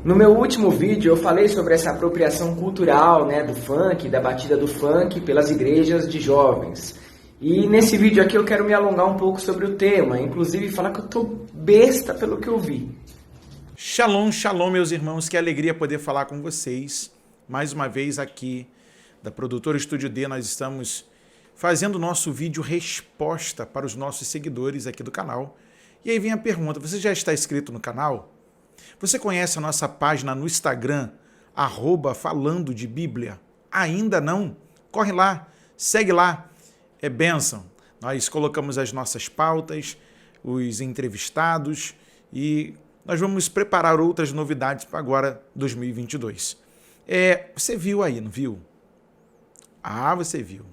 No meu último vídeo eu falei sobre essa apropriação cultural, né, do funk, da batida do funk pelas igrejas de jovens. E nesse vídeo aqui eu quero me alongar um pouco sobre o tema, inclusive falar que eu tô besta pelo que eu vi. Shalom, shalom, meus irmãos, que alegria poder falar com vocês. Mais uma vez aqui da Produtora Estúdio D, nós estamos fazendo o nosso vídeo resposta para os nossos seguidores aqui do canal. E aí vem a pergunta, você já está inscrito no canal? Você conhece a nossa página no Instagram, @falando de Bíblia? Ainda não? Corre lá, segue lá, é bênção. Nós colocamos as nossas pautas, os entrevistados e nós vamos preparar outras novidades para agora 2022. Você viu aí, não viu? Ah, você viu.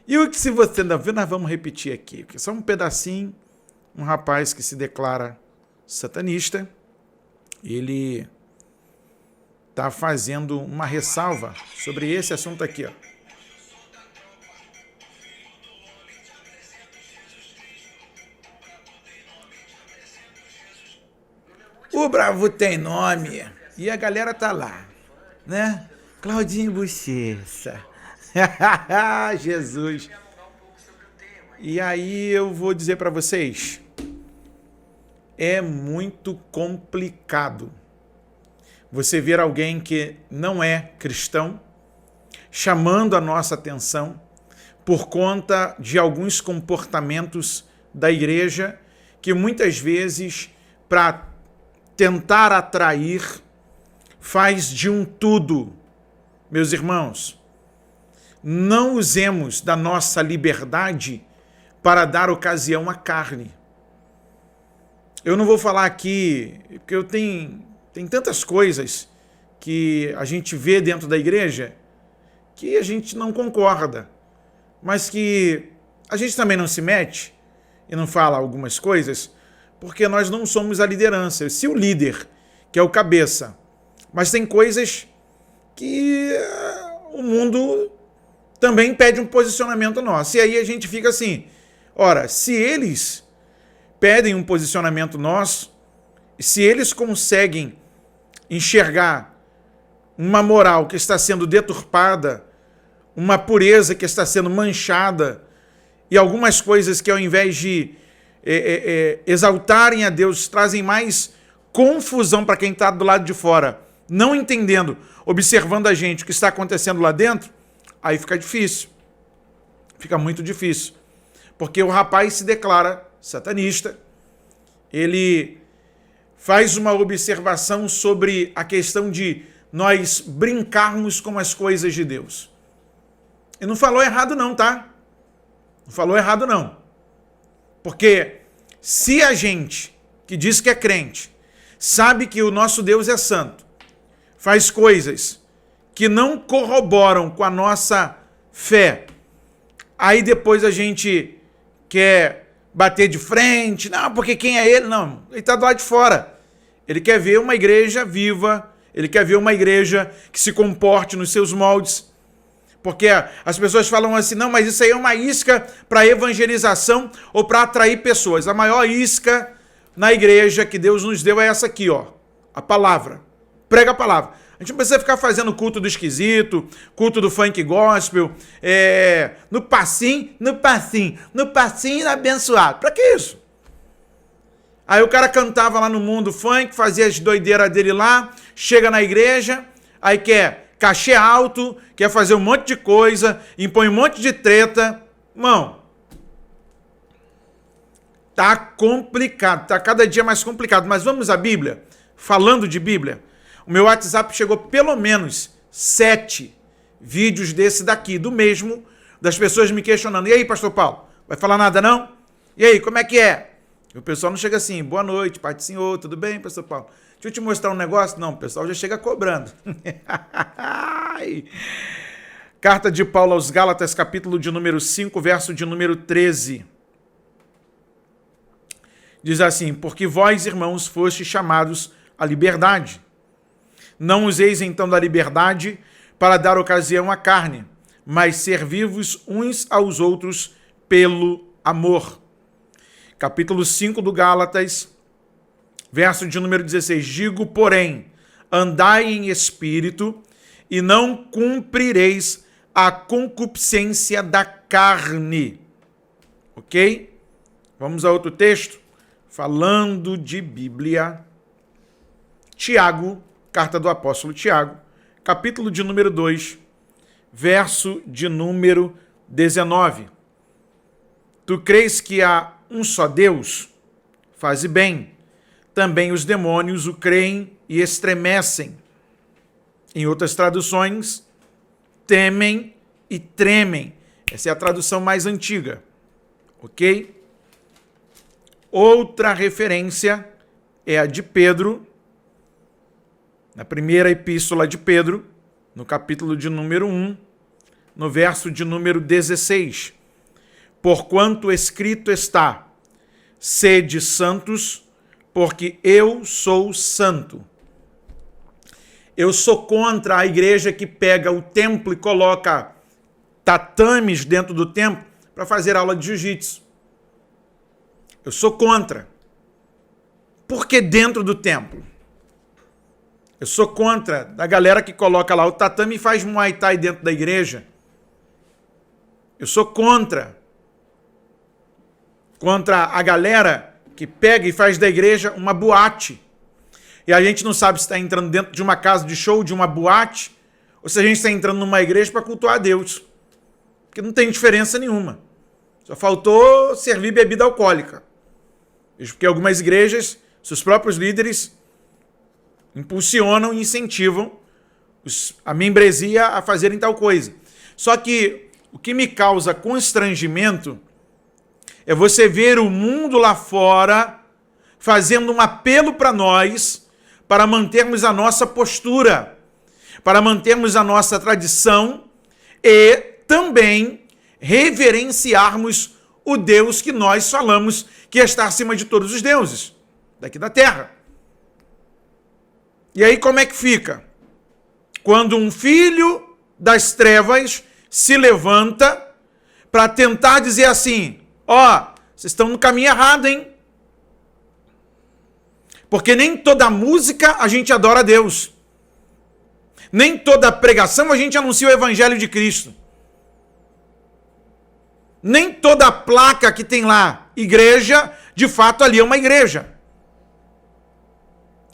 E o que se você não viu, nós vamos repetir aqui, porque só um pedacinho, um rapaz que se declara satanista, ele está fazendo uma ressalva sobre esse assunto aqui, ó. O bravo tem nome e a galera tá lá, né? Claudinho Bochecha. Jesus. E aí eu vou dizer para vocês, é muito complicado você ver alguém que não é cristão chamando a nossa atenção por conta de alguns comportamentos da igreja que muitas vezes, para tentar atrair, faz de um tudo. Meus irmãos, não usemos da nossa liberdade para dar ocasião à carne. Eu não vou falar aqui, porque tem tantas coisas que a gente vê dentro da igreja que a gente não concorda, mas que a gente também não se mete e não fala algumas coisas, porque nós não somos a liderança. Se o líder, que é o cabeça, mas tem coisas que o mundo também pede um posicionamento nosso. E aí a gente fica assim, ora, se eles pedem um posicionamento nosso, se eles conseguem enxergar uma moral que está sendo deturpada, uma pureza que está sendo manchada, e algumas coisas que ao invés de exaltarem a Deus, trazem mais confusão para quem está do lado de fora, não entendendo, observando a gente o que está acontecendo lá dentro, aí fica difícil. Fica muito difícil. Porque o rapaz se declara satanista, ele faz uma observação sobre a questão de nós brincarmos com as coisas de Deus. E não falou errado não, tá? Não falou errado não. Porque se a gente, que diz que é crente, sabe que o nosso Deus é santo, faz coisas que não corroboram com a nossa fé, aí depois a gente quer bater de frente, não, porque quem é ele? Não, ele está do lado de fora. Ele quer ver uma igreja viva, ele quer ver uma igreja que se comporte nos seus moldes. Porque as pessoas falam assim, não, mas isso aí é uma isca para evangelização ou para atrair pessoas. A maior isca na igreja que Deus nos deu é essa aqui, ó, a palavra. Prega a palavra. A gente não precisa ficar fazendo culto do esquisito, culto do funk gospel, no passinho abençoado. Pra que isso? Aí o cara cantava lá no mundo funk, fazia as doideiras dele lá, chega na igreja, aí quer cachê alto, quer fazer um monte de coisa, impõe um monte de treta. Irmão, tá complicado, tá cada dia mais complicado. Mas vamos à Bíblia, falando de Bíblia. O meu WhatsApp chegou pelo menos 7 vídeos desse daqui, do mesmo, das pessoas me questionando. E aí, pastor Paulo, vai falar nada não? E aí, como é que é? E o pessoal não chega assim, boa noite, pai do senhor, tudo bem, pastor Paulo? Deixa eu te mostrar um negócio. Não, o pessoal já chega cobrando. Carta de Paulo aos Gálatas, capítulo de número 5, verso de número 13. Diz assim, porque vós, irmãos, fostes chamados à liberdade. Não useis então da liberdade para dar ocasião à carne, mas servi-vos uns aos outros pelo amor. Capítulo 5 do Gálatas, verso de número 16. Digo, porém, andai em espírito e não cumprireis a concupiscência da carne. Ok? Vamos a outro texto. Falando de Bíblia. Tiago, carta do apóstolo Tiago, capítulo de número 2, verso de número 19. Tu crês que há um só Deus? Faze bem. Também os demônios o creem e estremecem. Em outras traduções, temem e tremem. Essa é a tradução mais antiga. Ok? Outra referência é a de Pedro, na primeira epístola de Pedro, no capítulo de número 1, no verso de número 16. Porquanto escrito está, sede santos, porque eu sou santo. Eu sou contra a igreja que pega o templo e coloca tatames dentro do templo para fazer aula de jiu-jitsu. Eu sou contra. Por que dentro do templo? Eu sou contra da galera que coloca lá o tatame e faz Muay Thai dentro da igreja. Eu sou contra a galera que pega e faz da igreja uma boate. E a gente não sabe se está entrando dentro de uma casa de show, de uma boate, ou se a gente está entrando numa igreja para cultuar a Deus. Porque não tem diferença nenhuma. Só faltou servir bebida alcoólica. Porque algumas igrejas, seus próprios líderes impulsionam e incentivam a membresia a fazerem tal coisa. Só que o que me causa constrangimento é você ver o mundo lá fora fazendo um apelo para nós para mantermos a nossa postura, para mantermos a nossa tradição e também reverenciarmos o Deus que nós falamos que está acima de todos os deuses daqui da terra. E aí como é que fica? Quando um filho das trevas se levanta para tentar dizer assim, vocês estão no caminho errado, hein? Porque nem toda música a gente adora a Deus. Nem toda pregação a gente anuncia o Evangelho de Cristo. Nem toda placa que tem lá, igreja, de fato ali é uma igreja.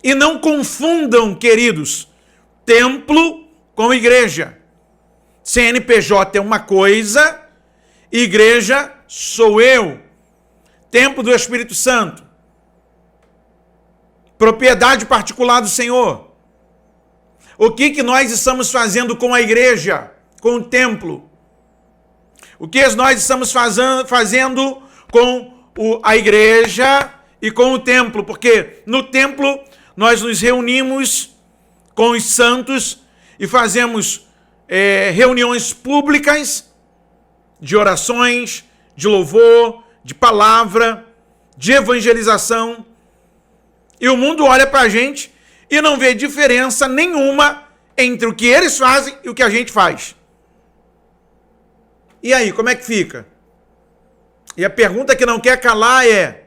E não confundam, queridos, templo com igreja. CNPJ é uma coisa, igreja sou eu. Templo do Espírito Santo. Propriedade particular do Senhor. O que nós estamos fazendo com a igreja, com o templo? O que nós estamos fazendo com a igreja e com o templo? Porque no templo nós nos reunimos com os santos e fazemos reuniões públicas de orações, de louvor, de palavra, de evangelização. E o mundo olha para a gente e não vê diferença nenhuma entre o que eles fazem e o que a gente faz. E aí, como é que fica? E a pergunta que não quer calar é: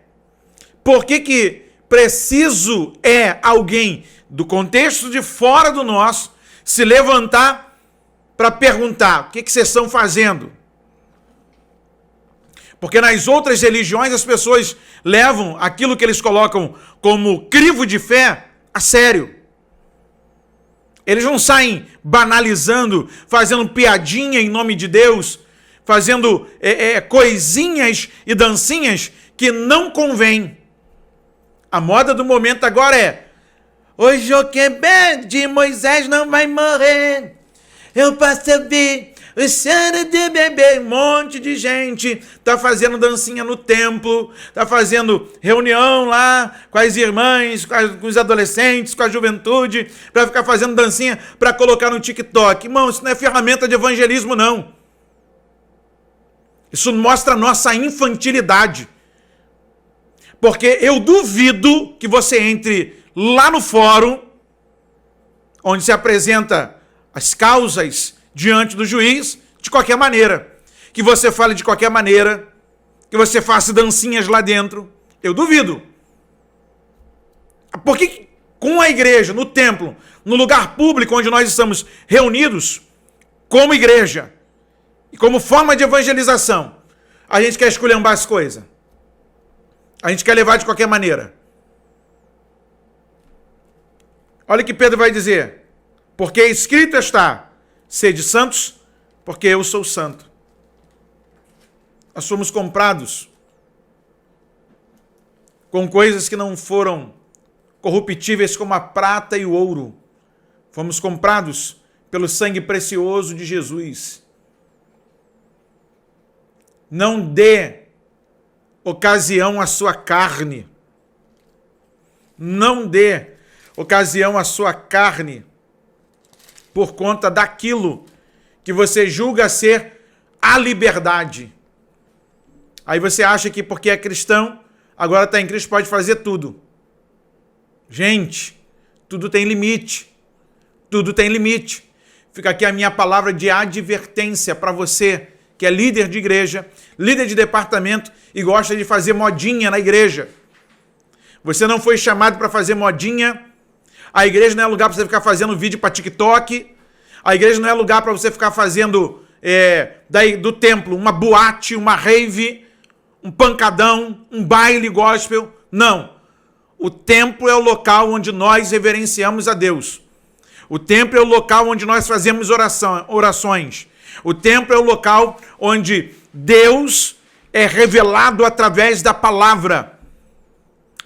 por que preciso alguém do contexto de fora do nosso se levantar para perguntar o que vocês estão fazendo? Porque nas outras religiões as pessoas levam aquilo que eles colocam como crivo de fé a sério. Eles não saem banalizando, fazendo piadinha em nome de Deus, fazendo coisinhas e dancinhas que não convém. A moda do momento agora é: o Joquebed de Moisés não vai morrer. Eu passo a ver o cheiro de bebê. Um monte de gente tá fazendo dancinha no templo, tá fazendo reunião lá com as irmãs, com os adolescentes, com a juventude, para ficar fazendo dancinha para colocar no TikTok. Irmão, isso não é ferramenta de evangelismo, não. Isso mostra a nossa infantilidade. Porque eu duvido que você entre lá no fórum, onde se apresenta as causas diante do juiz, de qualquer maneira. Que você fale de qualquer maneira, que você faça dancinhas lá dentro. Eu duvido. Por que com a igreja, no templo, no lugar público onde nós estamos reunidos, como igreja, e como forma de evangelização, a gente quer esculhambar as coisas. A gente quer levar de qualquer maneira. Olha o que Pedro vai dizer. Porque escrito está, sede santos, porque eu sou santo. Nós fomos comprados com coisas que não foram corruptíveis como a prata e o ouro. Fomos comprados pelo sangue precioso de Jesus. Não dê ocasião à sua carne. Não dê ocasião à sua carne por conta daquilo que você julga ser a liberdade. Aí você acha que porque é cristão, agora está em Cristo, pode fazer tudo. Gente, tudo tem limite. Tudo tem limite. Fica aqui a minha palavra de advertência para você que é líder de igreja, líder de departamento e gosta de fazer modinha na igreja. Você não foi chamado para fazer modinha. A igreja não é lugar para você ficar fazendo vídeo para TikTok. A igreja não é lugar para você ficar fazendo do templo uma boate, uma rave, um pancadão, um baile gospel. Não. O templo é o local onde nós reverenciamos a Deus. O templo é o local onde nós fazemos orações. O templo é o local onde Deus é revelado através da palavra.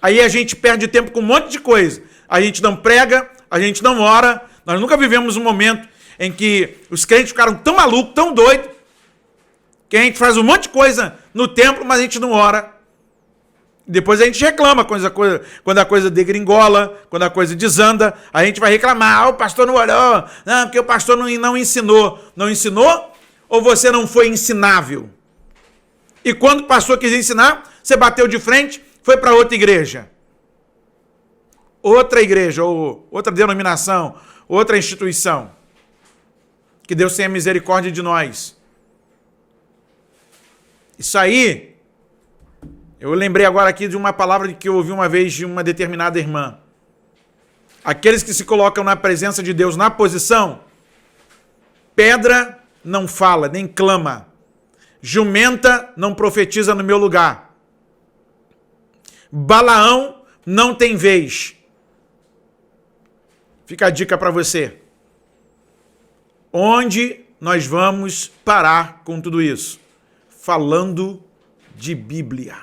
Aí a gente perde tempo com um monte de coisa. A gente não prega, a gente não ora. Nós nunca vivemos um momento em que os crentes ficaram tão malucos, tão doidos, que a gente faz um monte de coisa no templo, mas a gente não ora. Depois a gente reclama quando a coisa degringola, quando a coisa desanda, a gente vai reclamar, o pastor não orou, não, porque o pastor não ensinou. Não ensinou ou você não foi ensinável? E quando o pastor quis ensinar, você bateu de frente, foi para outra igreja, ou outra denominação, outra instituição. Que Deus tenha misericórdia de nós. Isso aí, eu lembrei agora aqui de uma palavra que eu ouvi uma vez de uma determinada irmã. Aqueles que se colocam na presença de Deus na posição, pedra não fala, nem clama. Jumenta não profetiza no meu lugar. Balaão não tem vez. Fica a dica para você. Onde nós vamos parar com tudo isso? Falando de Bíblia.